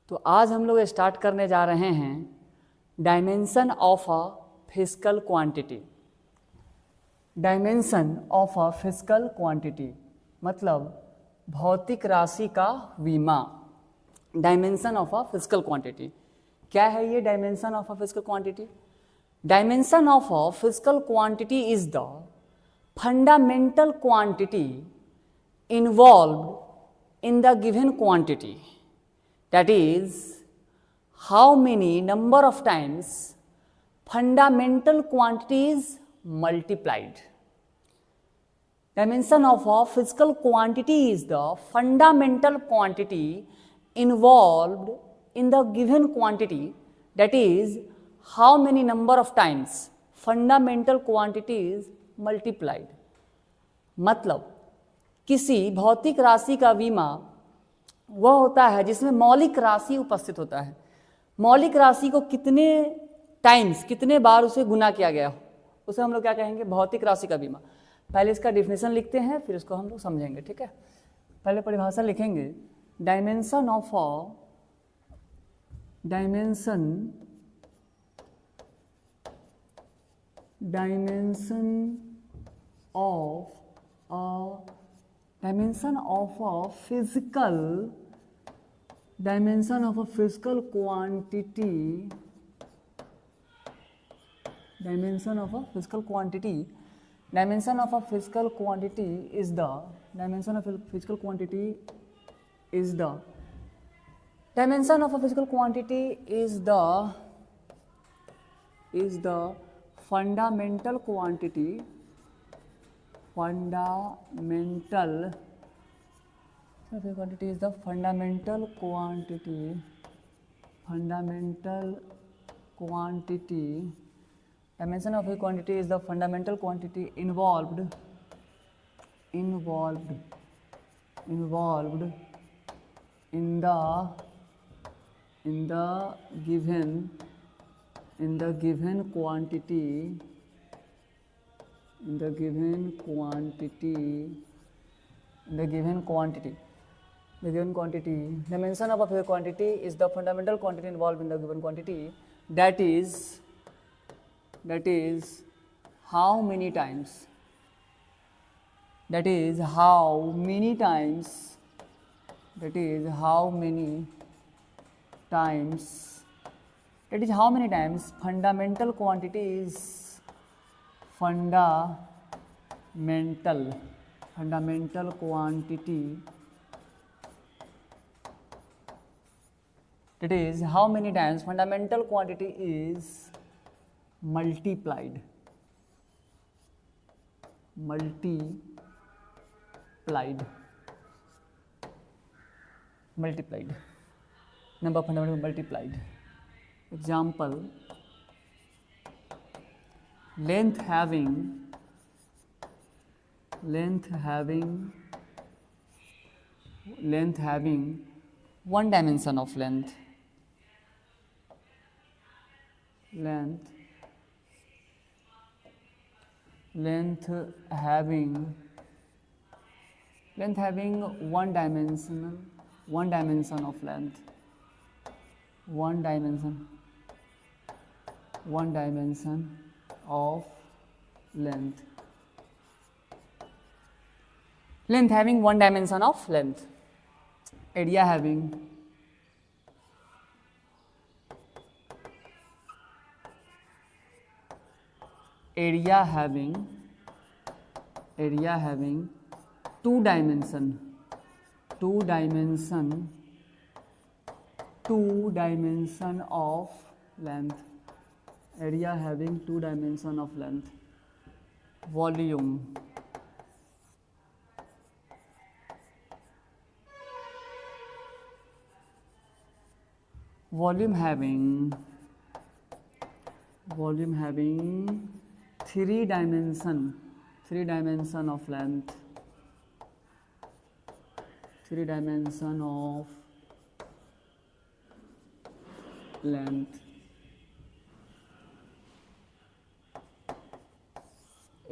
तो आज हम लोग स्टार्ट करने जा रहे हैं dimension of a physical quantity. Dimension of a physical quantity मतलब भौतिक राशि का विमा। Dimension of a physical quantity क्या है? ये dimension of a physical quantity, dimension of a physical quantity is the fundamental quantity involved in the given quantity, that is how many number of times fundamental quantity is multiplied. Dimension of a physical quantity is the fundamental quantity involved in the given quantity, that is how many number of times fundamental quantity is multiplied. मतलब किसी भौतिक राशि का विमा वह होता है जिसमें मौलिक राशि उपस्थित होता है। मौलिक राशि को कितने टाइम्स, कितने बार उसे गुना किया गया हो, उसे हम लोग क्या कहेंगे? भौतिक राशि का विमा। पहले इसका डिफिनेशन लिखते हैं, फिर इसको हम लोग समझेंगे। ठीक है, पहले परिभाषा लिखेंगे। Dimension of a dimension of dimension of a physical quantity, dimension of a physical quantity is the dimension of a physical quantity is the dimension of a physical quantity is the fundamental quantity is the fundamental quantity. Dimension of a quantity is the fundamental quantity involved in the given quantity. Dimension of a quantity is the fundamental quantity involved in the given quantity, that is how many times fundamental quantity is fundamental quantity, that is how many times fundamental quantity is multiplied. Number of fundamental multiplied. Example: length having one dimension of length. Length having one dimension of length. One dimension of length. Length having one dimension of length. Area having two dimension of length. Area having two dimension of length. Volume having three dimension of length.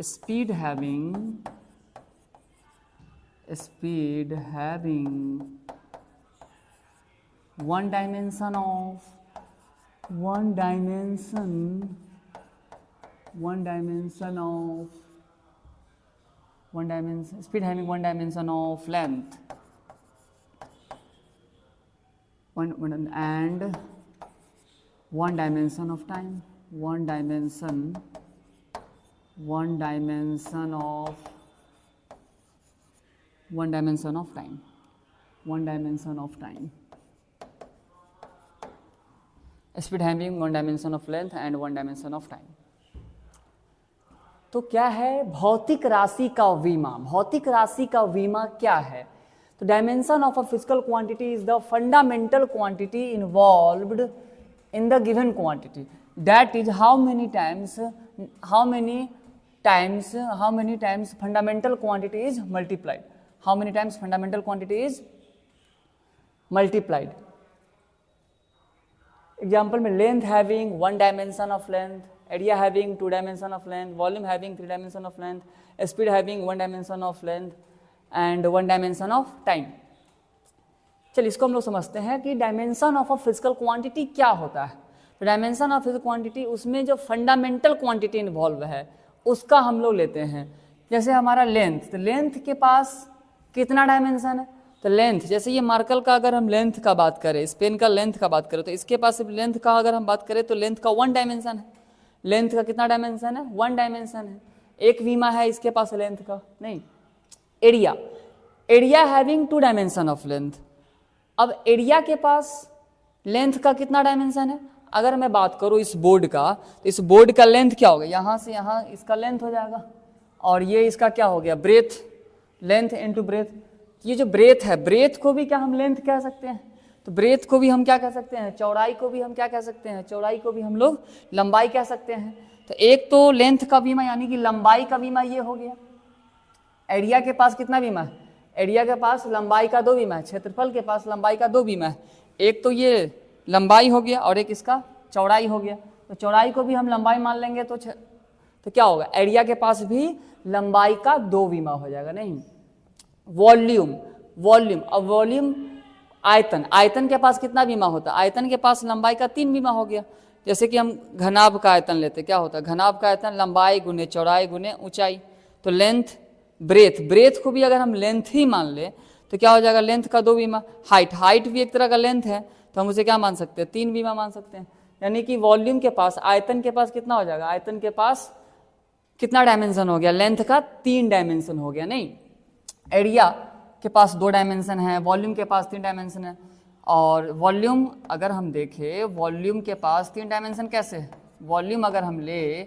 Speed having one dimension of speed having one dimension of length and one dimension of time, one dimension of time. Speed having one dimension of length and one dimension of time. तो क्या है भौतिक राशि का विमा? भौतिक राशि का विमा क्या है? तो dimension of a physical quantity is the fundamental quantity involved in the given quantity, that is how many times fundamental quantity is multiplied, how many times fundamental quantity is multiplied. Example में length having one dimension of length, area having two dimension of length, volume having three dimension of length, speed having one dimension of length and one dimension of time. चलिए इसको हम लोग समझते हैं कि dimension of a physical quantity क्या होता है. तो डायमेंशन ऑफ फिजिकल क्वांटिटी, उसमें जो फंडामेंटल क्वांटिटी इन्वॉल्व है उसका हम लोग लेते हैं. जैसे हमारा लेंथ, तो लेंथ के पास कितना डायमेंशन है? तो लेंथ, जैसे ये मार्कर का अगर हम लेंथ का बात करें, इस पेन का लेंथ का बात करें, तो इसके पास लेंथ का अगर हम बात करें तो लेंथ का वन डायमेंशन है. लेंथ का कितना डायमेंशन है? वन डायमेंशन है. एक वीमा है इसके पास लेंथ का नहीं. Area having two dimension of length. अब एरिया के पास लेंथ का कितना डायमेंशन है? अगर मैं बात करूं इस बोर्ड का, तो इस बोर्ड का लेंथ क्या होगा? यहां से यहां इसका लेंथ हो जाएगा, और ये इसका क्या हो गया? Breadth, length into breadth. ये जो ब्रेथ है, ब्रेथ को भी क्या हम लेंथ कह सकते हैं? तो ब्रेथ को भी हम क्या कह सकते हैं? चौड़ाई को भी हम क्या कह सकते हैं? चौड़ाई को भी हम लोग लंबाई कह सकते हैं. तो एक तो लेंथ का बीमा यानी कि लंबाई का बीमा ये हो गया. एरिया के पास कितना बीमा है? एरिया के पास लंबाई का दो बीमा है. क्षेत्रफल के पास लंबाई का दो बीमा है. एक तो ये लंबाई हो गया और एक इसका चौड़ाई हो गया. तो चौड़ाई को भी हम लंबाई मान लेंगे तो क्या होगा? एरिया के पास भी लंबाई का दो बीमा हो जाएगा. नहीं, वॉल्यूम, अब वॉल्यूम आयतन के पास कितना बीमा होता है? आयतन के पास लंबाई का तीन बीमा हो गया. जैसे कि हम घनाभ का आयतन लेते, क्या होता है? घनाभ का आयतन लंबाई गुने चौड़ाई गुने ऊंचाई. तो लेंथ, ब्रेथ को भी अगर हम लेंथ ही मान ले तो क्या हो जाएगा? लेंथ का दो बीमा. हाइट भी एक तरह का लेंथ है, तो हम उसे क्या मान सकते हैं? तीन बीमा मान सकते हैं. यानी कि वॉल्यूम के पास, आयतन के पास कितना हो जाएगा? आयतन के पास कितना डायमेंशन हो गया? लेंथ का तीन डायमेंशन हो गया. नहीं, एरिया के पास दो डायमेंशन है, वॉल्यूम के पास तीन डायमेंशन है. और वॉल्यूम अगर हम देखें, वॉल्यूम के पास तीन डायमेंशन कैसे है? वॉल्यूम अगर हम ले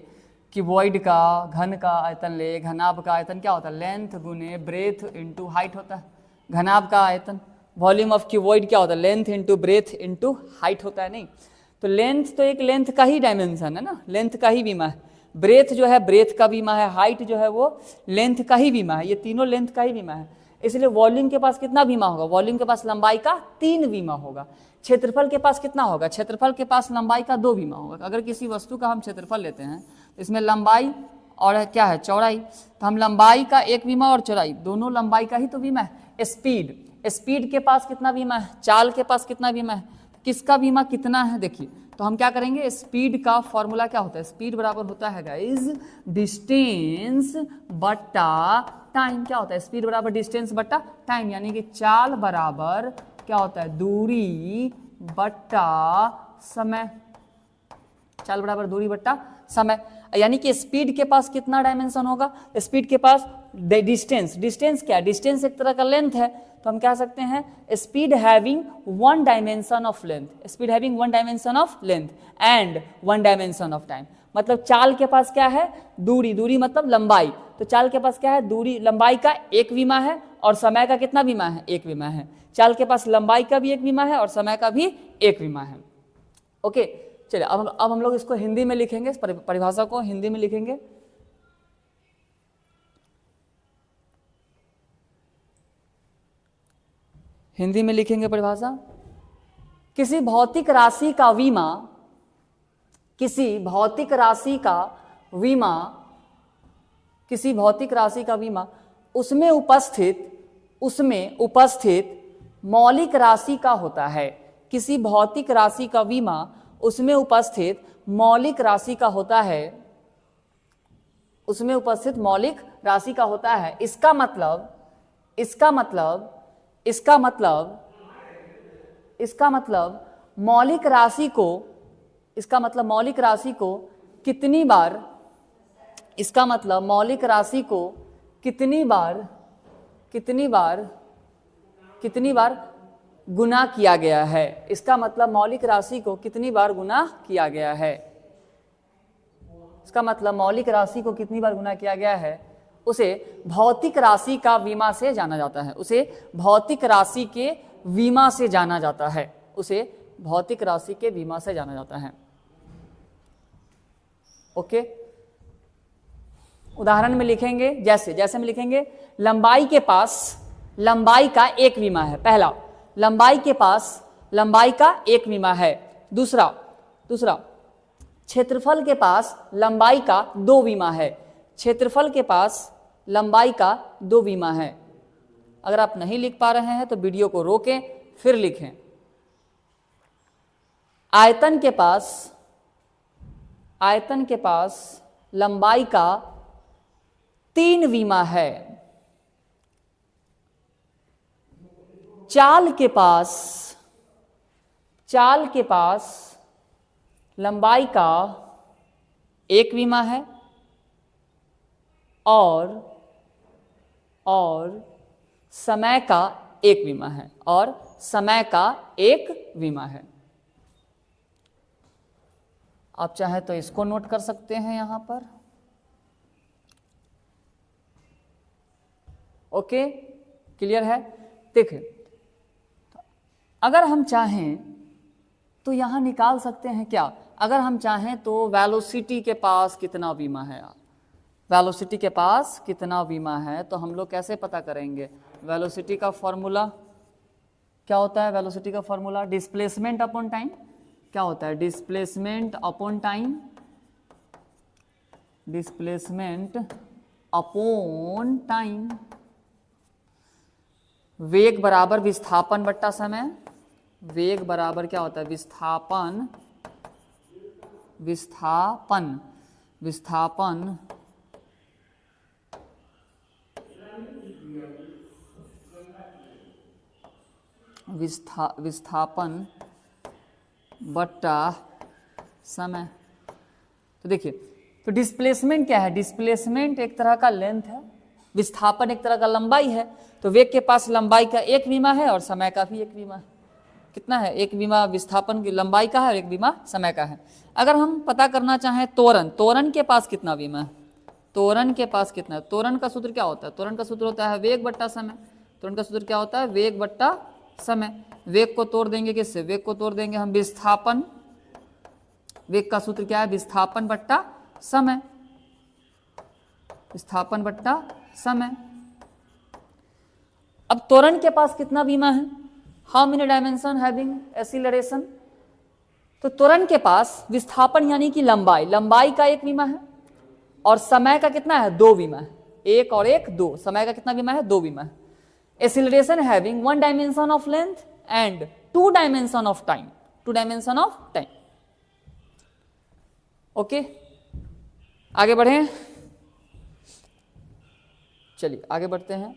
कि वॉइड का, घन का आयतन ले, घनाभ का आयतन क्या होता है? लेंथ गुने ब्रेथ इंटू हाइट होता है. घनाभ का आयतन, वॉल्यूम ऑफ क्यूबॉइड क्या होता है? Length into breadth into height होता है. नहीं, तो लेंथ तो एक लेंथ का ही डायमेंशन है ना, लेंथ का ही बीमा है. ब्रेथ जो है ब्रेथ का बीमा है, हाइट जो है वो लेंथ का ही बीमा है. ये तीनों लेंथ का ही बीमा है. इसलिए वॉल्यूम के पास कितना बीमा होगा? वॉल्यूम के पास लंबाई का तीन बीमा होगा. क्षेत्रफल के पास कितना होगा? क्षेत्रफल के पास लंबाई का दो बीमा होगा. अगर किसी वस्तु का हम क्षेत्रफल लेते हैं तो इसमें लंबाई और क्या है? चौड़ाई. तो हम लंबाई का एक बीमा और चौड़ाई, दोनों लंबाई का ही तो बीमा है. स्पीड के पास कितना बीमा है? चाल के पास कितना बीमा है? किसका बीमा कितना है? देखिए, तो हम क्या करेंगे? स्पीड का फॉर्मूला क्या होता है? स्पीड बराबर होता है गाइस डिस्टेंस बटा टाइम. क्या होता है? स्पीड बराबर डिस्टेंस बटा टाइम. यानी कि चाल बराबर क्या होता है? दूरी बटा समय. चाल बराबर दूरी बटा समय. यानी कि स्पीड के पास कितना डायमेंशन होगा? स्पीड के पास डिस्टेंस क्या है? डिस्टेंस एक तरह का लेंथ है. तो हम कह सकते हैं speed having one dimension of length, speed having one dimension of length and one dimension of time. मतलब चाल के पास क्या है? दूरी मतलब लंबाई. तो चाल के पास क्या है? दूरी, लंबाई का एक बीमा है और समय का कितना बीमा है? एक बीमा है. चाल के पास लंबाई का भी एक बीमा है और समय का भी एक बीमा है. ओके, चलिए अब हम लोग इसको हिंदी में लिखेंगे, इस परिभाषा को हिंदी में लिखेंगे. हिंदी में लिखेंगे परिभाषा. किसी भौतिक राशि का बीमा, किसी भौतिक राशि का बीमा, किसी भौतिक राशि का बीमा उसमें उपस्थित मौलिक राशि का होता है. किसी भौतिक राशि का विमा उसमें उपस्थित मौलिक राशि का होता है, उसमें उपस्थित मौलिक राशि का होता है। इसका मतलब मौलिक राशि को, इसका मतलब मौलिक राशि को कितनी बार, इसका मतलब मौलिक राशि को कितनी बार गुना किया गया है। इसका मतलब मौलिक राशि को कितनी बार गुना किया गया है, इसका मतलब मौलिक राशि को कितनी बार गुना किया गया है, उसे भौतिक राशि का विमा से जाना जाता है, उसे भौतिक राशि के विमा से जाना जाता है, उसे भौतिक राशि के विमा से जाना जाता है। ओके, उदाहरण में लिखेंगे, जैसे में लिखेंगे, लंबाई के पास लंबाई का एक विमा है। पहला, लंबाई के पास लंबाई का एक विमा है। दूसरा, क्षेत्रफल के पास लंबाई का दो विमा है। क्षेत्रफल के पास लंबाई का दो विमा है। अगर आप नहीं लिख पा रहे हैं तो वीडियो को रोकें फिर लिखें। आयतन के पास लंबाई का तीन विमा है। चाल के पास लंबाई का एक विमा है और समय का एक विमा है, आप चाहे तो इसको नोट कर सकते हैं यहां पर। ओके, क्लियर है? देखिए, अगर हम चाहें तो यहां निकाल सकते हैं क्या, अगर हम चाहें तो वेलोसिटी के पास कितना बीमा है, वेलोसिटी के पास कितना बीमा है, तो हम लोग कैसे पता करेंगे? वेलोसिटी का फॉर्मूला क्या होता है? वेलोसिटी का फॉर्मूला डिस्प्लेसमेंट अपॉन टाइम। क्या होता है? Displacement upon time, displacement upon time. वेग बराबर विस्थापन बट्टा समय। वेग बराबर क्या होता है? विस्थापन विस्थापन बट्टा समय। तो देखिए, तो डिस्प्लेसमेंट क्या है? डिस्प्लेसमेंट एक तरह का लेंथ है, विस्थापन एक तरह का लंबाई है। तो वेग के पास लंबाई का एक विमा है और समय का भी एक विमा है। कितना है? एक विमा विस्थापन की लंबाई का है और एक विमा समय का है। अगर हम पता करना चाहें त्वरण के पास कितना विमा है, त्वरण के पास कितना है? त्वरण का सूत्र क्या होता है? त्वरण का सूत्र होता है वेग बट्टा समय। त्वरण का सूत्र क्या होता है? वेग बट्टा समय। वेग को तोड़ देंगे किससे? वेग को तोड़ देंगे हम विस्थापन। वेग का सूत्र क्या है? विस्थापन बट्टा समय, विस्थापन बट्टा समय। अब त्वरण के पास कितना विमा है? How many dimension having acceleration? तो त्वरण के पास विस्थापन यानी कि लंबाई का एक विमा है और समय का कितना है? दो विमा है। एक और एक दो, समय का कितना विमा है? दो विमा है। Acceleration having one dimension of length and two dimension of time, okay, आगे बढ़े, चलिए आगे बढ़ते हैं।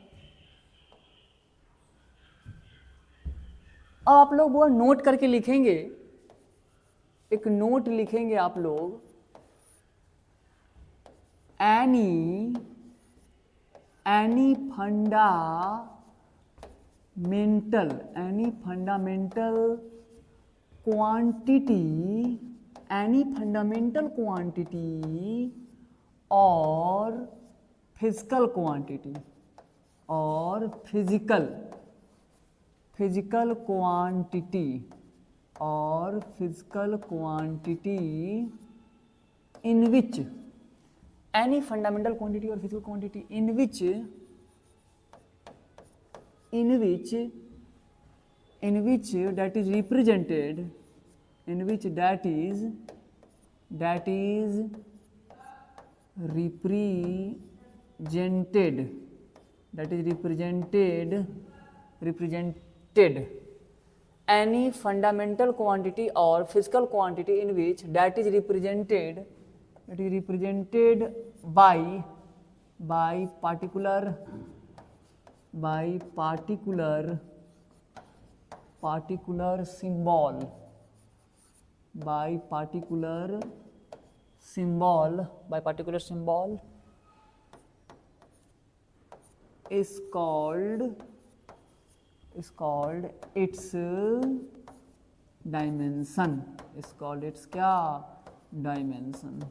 अब आप लोग वो नोट करके लिखेंगे, एक नोट लिखेंगे आप लोग, एनी फंडामेंटल क्वांटिटी और physical quantity in which any fundamental quantity or physical quantity in which that is represented any fundamental quantity or physical quantity in which that is represented by particular symbol is called its dimension, is called its क्या dimension।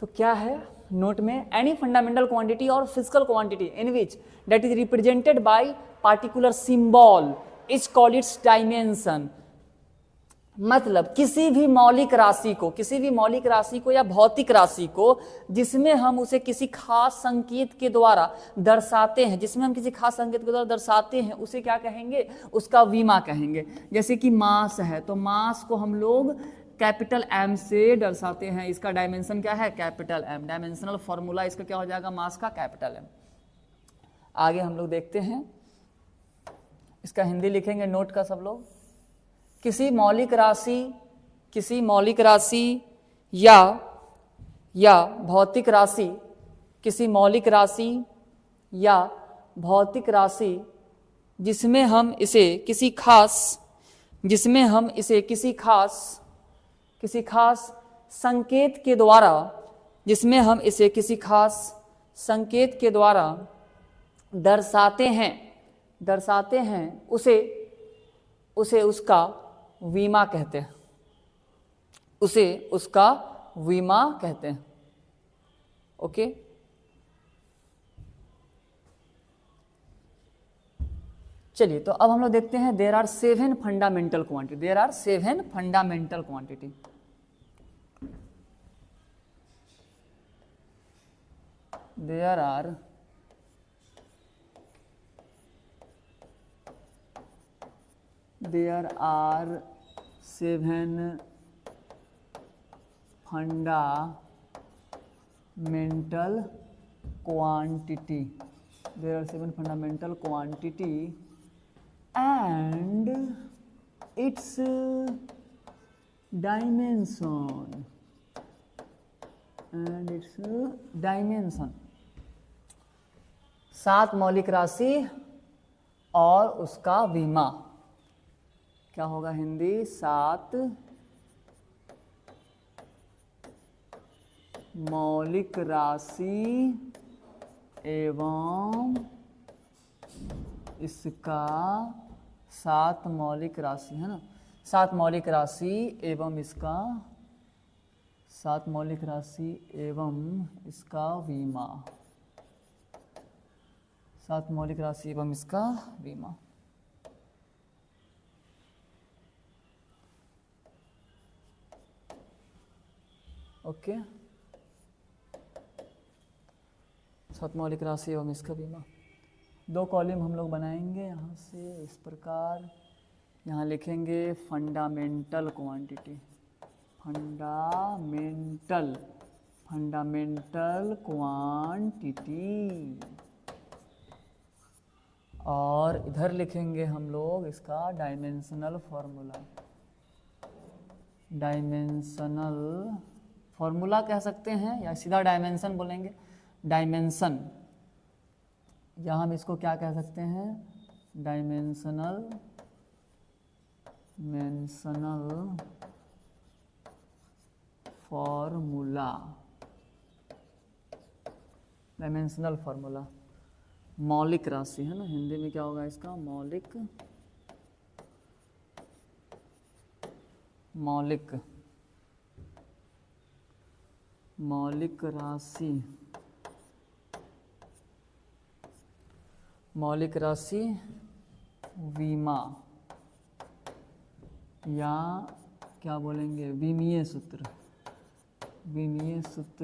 तो क्या है note में, any fundamental quantity और physical quantity in which that is represented by particular symbol is called its dimension. मतलब किसी भी मौलिक राशि को या भौतिक राशि को जिसमें हम उसे किसी खास संकेत के द्वारा दर्शाते हैं, उसे क्या कहेंगे, उसका विमा कहेंगे। जैसे कि मास है तो मास को हम लोग कैपिटल एम से दर्शाते हैं, इसका डायमेंशन क्या है, कैपिटल एम। डायमेंशनल फॉर्मूला इसका क्या हो जाएगा, मास का कैपिटल एम। आगे हम लोग देखते हैं, इसका हिंदी लिखेंगे नोट का सब लोग। किसी मौलिक राशि या भौतिक राशि, किसी मौलिक राशि या भौतिक राशि जिसमें हम इसे किसी खास संकेत के द्वारा दर्शाते हैं, उसे उसका विमा कहते हैं। ओके, चलिए तो अब हम लोग देखते हैं there are 7 fundamental quantity. There are 7 fundamental quantity. There are seven fundamental quantity। There are 7 fundamental quantity and its dimension। 7 मौलिक राशि और उसका विमा क्या होगा हिंदी, 7 मौलिक राशि एवं इसका 7 मौलिक राशि है ना, 7 मौलिक राशि एवं इसका 7 मौलिक राशि एवं इसका विमा, 7 मौलिक राशि एवं इसका विमा। ओके, 7 मौलिक राशि एवं इसका बीमा। 2 कॉलम हम लोग बनाएंगे यहाँ से इस प्रकार। यहाँ लिखेंगे फंडामेंटल क्वांटिटी, फंडामेंटल क्वांटिटी, और इधर लिखेंगे हम लोग इसका डायमेंशनल फॉर्मूला। डायमेंशनल फॉर्मूला कह सकते हैं या सीधा डायमेंशन बोलेंगे। डायमेंशन, या हम इसको क्या कह सकते हैं, डायमेंशनल फॉर्मूला। डायमेंशनल फॉर्मूला मौलिक राशि है ना, हिंदी में क्या होगा इसका, मौलिक राशि विमा, या क्या बोलेंगे, विमीय सूत्र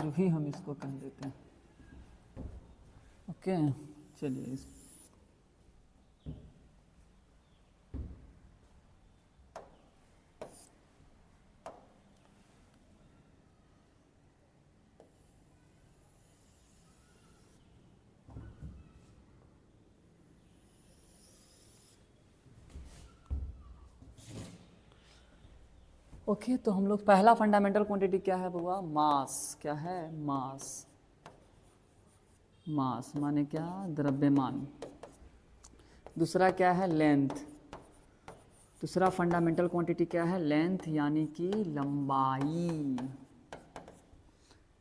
भी हम इसको कह देते हैं। ओके, चलिए ओके तो हम लोग पहला फंडामेंटल क्वांटिटी क्या है बुआ? मास। क्या है? मास। मास माने क्या? द्रव्यमान। दूसरा क्या है? लेंथ। दूसरा फंडामेंटल क्वांटिटी क्या है? लेंथ यानी कि लंबाई।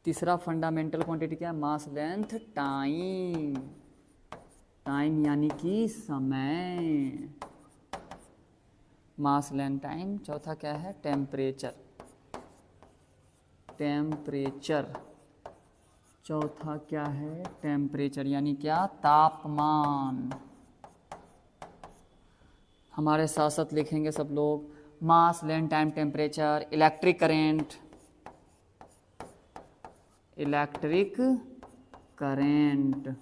तीसरा फंडामेंटल क्वांटिटी क्या है? मास, लेंथ, टाइम। टाइम यानी कि समय। मास, लेंथ, टाइम। चौथा क्या है? टेम्परेचर। टेम्परेचर। चौथा क्या है? टेम्परेचर यानी क्या? तापमान। हमारे साथ साथ लिखेंगे सब लोग। Mass, length, time, temperature. Electric current. Electric current.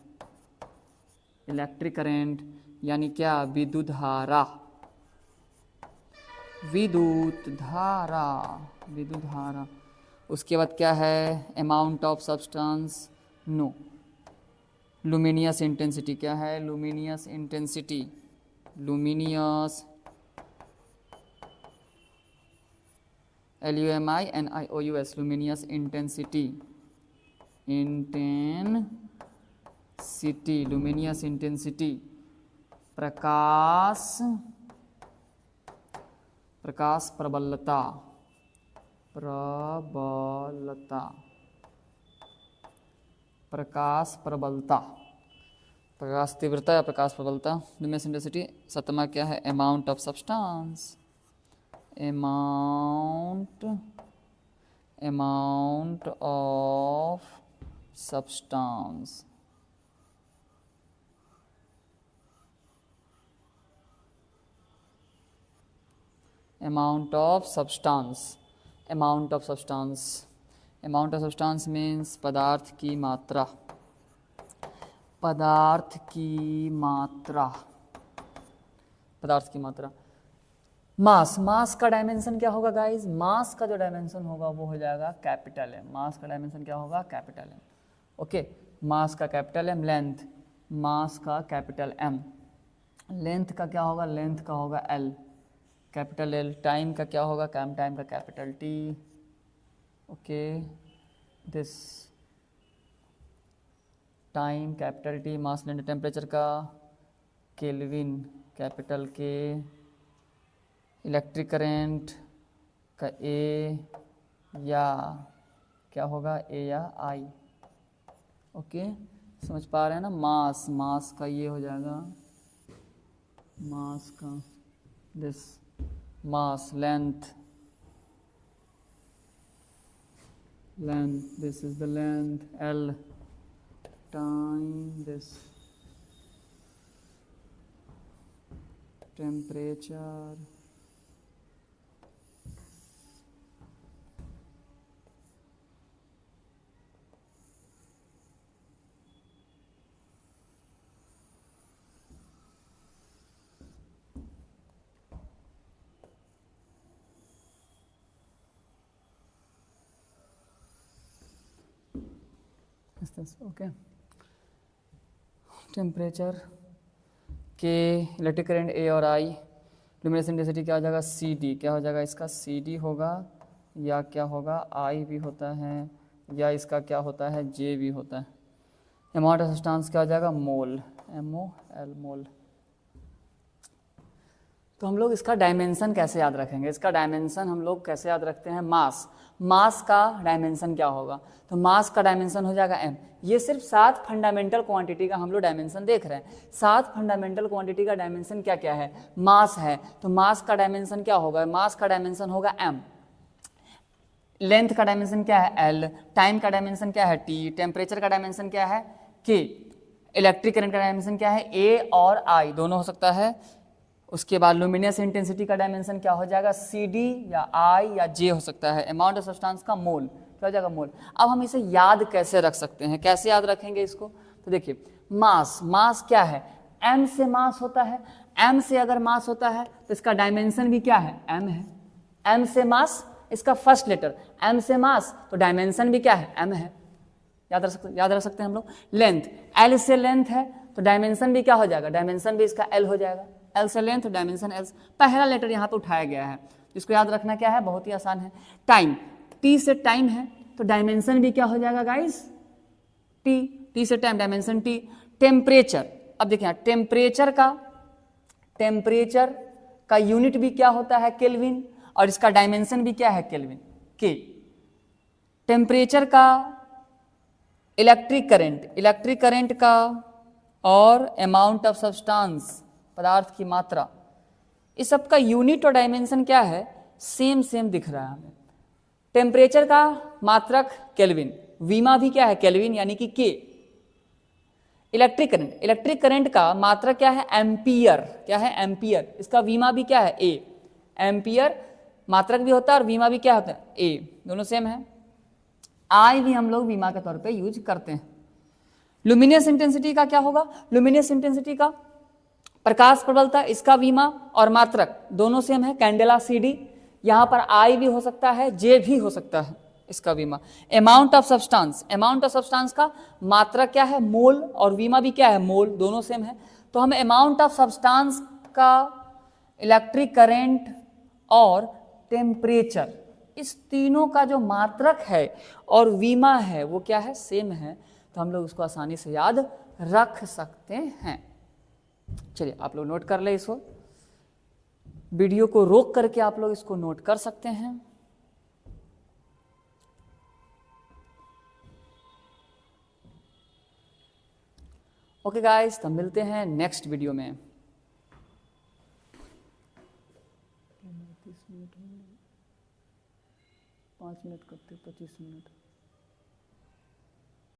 Electric current यानी क्या? विद्युत धारा। विद्युत धारा। विद्युत धारा। उसके बाद क्या है? Amount of substance. No. Luminous intensity. क्या है? Luminous intensity. Luminous LUMINIOUS luminous intensity. Intensity. Luminous intensity. प्रकाश। प्रकाश प्रबलता। प्रबलता। प्रकाश प्रबलता। प्रकाश तीव्रता या प्रकाश प्रबलता। Luminous intensity. सतमा क्या है? Amount of substance. Amount of substance. Amount of substance. Amount of substance. Amount of substance means पदार्थ की मात्रा। पदार्थ की मात्रा। पदार्थ की मात्रा। मास। मास का डायमेंशन क्या होगा गाइस? मास का जो डायमेंशन होगा वो हो जाएगा कैपिटल एम। मास का डायमेंशन क्या होगा? Capital M. ओके। मास का कैपिटल एम। लेंथ। मास का कैपिटल एम। लेंथ का क्या होगा? लेंथ का होगा एल, कैपिटल एल। टाइम का क्या होगा? टाइम का capital T. Okay. This time capital T. Mass, length, temperature का केल्विन कैपिटल के। इलेक्ट्रिक करेंट का ए या क्या होगा? ए या आई। ओके समझ पा रहे हैं ना? मास। मास का ये हो जाएगा मास का this mass. Length. Length this is the length L. Time this temperature. Okay. Temperature K, electric current A और आई। लुमिनस इंटेंसिटी क्या हो जाएगा? C D. क्या हो जाएगा इसका? सी डी होगा या क्या होगा? आई भी होता है या इसका क्या होता है? जे भी होता है। अमाउंट ऑफ सब्सटेंस क्या हो जाएगा? मोल। MOL मोल। तो हम लोग इसका डायमेंशन कैसे याद रखेंगे? इसका डायमेंशन हम लोग कैसे याद रखते हैं? मास। मास का डायमेंशन क्या होगा? तो मास का डायमेंशन हो जाएगा m। ये सिर्फ 7 फंडामेंटल क्वांटिटी का हम लोग डायमेंशन देख रहे हैं। 7 फंडामेंटल क्वांटिटी का डायमेंशन क्या क्या है? मास है तो मास का डायमेंशन क्या होगा? मास का डायमेंशन होगा m। लेंथ का डायमेंशन क्या है? l। टाइम का डायमेंशन क्या है? t। टेम्परेचर का डायमेंशन क्या है? k। इलेक्ट्रिक करंट का डायमेंशन क्या है? a और i दोनों हो सकता है। उसके बाद लुमिनियस इंटेंसिटी का डायमेंशन क्या हो जाएगा? सी डी या आई या जे हो सकता है। अमाउंट ऑफ सब्सटेंस का मोल क्या हो जाएगा? मोल। अब हम इसे याद कैसे रख सकते हैं? कैसे याद रखेंगे इसको? तो देखिए मास। मास क्या है? m से मास होता है। m से अगर मास होता है तो इसका डायमेंशन भी क्या है? m है। m से मास, इसका फर्स्ट लेटर m से मास, तो डायमेंशन भी क्या है? m है। याद रख सकते हैं हम लोग। लेंथ, l से लेंथ है तो डायमेंशन भी क्या हो जाएगा? डायमेंशन भी इसका l हो जाएगा। एल से लेंथ, डायमेंशन एल, पहला लेटर यहाँ पे उठाया गया है, इसको याद रखना क्या है, बहुत ही आसान है। टाइम, टी से टाइम है तो डायमेंशन भी क्या हो जाएगा गाइस, टी, टी से टाइम, डायमेंशन टी। टेम्परेचर, अब देखिए टेम्परेचर का यूनिट भी क्या होता है, केल्विन, और इसका डायमेंशन भी क्या है, केल्विन, के। टेम्परेचर का इलेक्ट्रिक करंट का और अमाउंट ऑफ सब्सटेंस, पदार्थ की मात्रा, इस सब का यूनिट और डायमेंशन क्या है, सेम दिख रहा है हमें। टेम्परेचर का मात्रक केल्विन, वीमा भी क्या है, केल्विन यानी कि के। इलेक्ट्रिक करंट का मात्रक क्या है, एम्पियर, क्या है, एम्पियर, इसका वीमा भी क्या है, ए। एम्पियर मात्रक भी होता है और वीमा भी क्या होता है, ए, दोनों सेम है। आई भी हम लोग वीमा के तौर पे यूज करते हैं। लुमिनियस इंटेंसिटी का क्या होगा, लुमिनियस इंटेंसिटी का प्रकाश प्रबलता, इसका वीमा और मात्रक दोनों सेम है, कैंडेला CD, यहाँ पर आई भी हो सकता है, जे भी हो सकता है, इसका वीमा। अमाउंट ऑफ सब्सटेंस का मात्रक क्या है, मोल, और वीमा भी क्या है, मोल, दोनों सेम है। तो हम अमाउंट ऑफ सब्सटेंस का, इलेक्ट्रिक करंट और टेम्परेचर, इस तीनों का जो मात्रक है और वीमा है वो क्या है, सेम है, तो हम लोग उसको आसानी से याद रख सकते हैं। चलिए आप लोग नोट कर ले, इसको वीडियो को रोक करके आप लोग इसको नोट कर सकते हैं। ओके गाइस, तो मिलते हैं नेक्स्ट वीडियो में। 5 मिनट करते, 25 मिनट।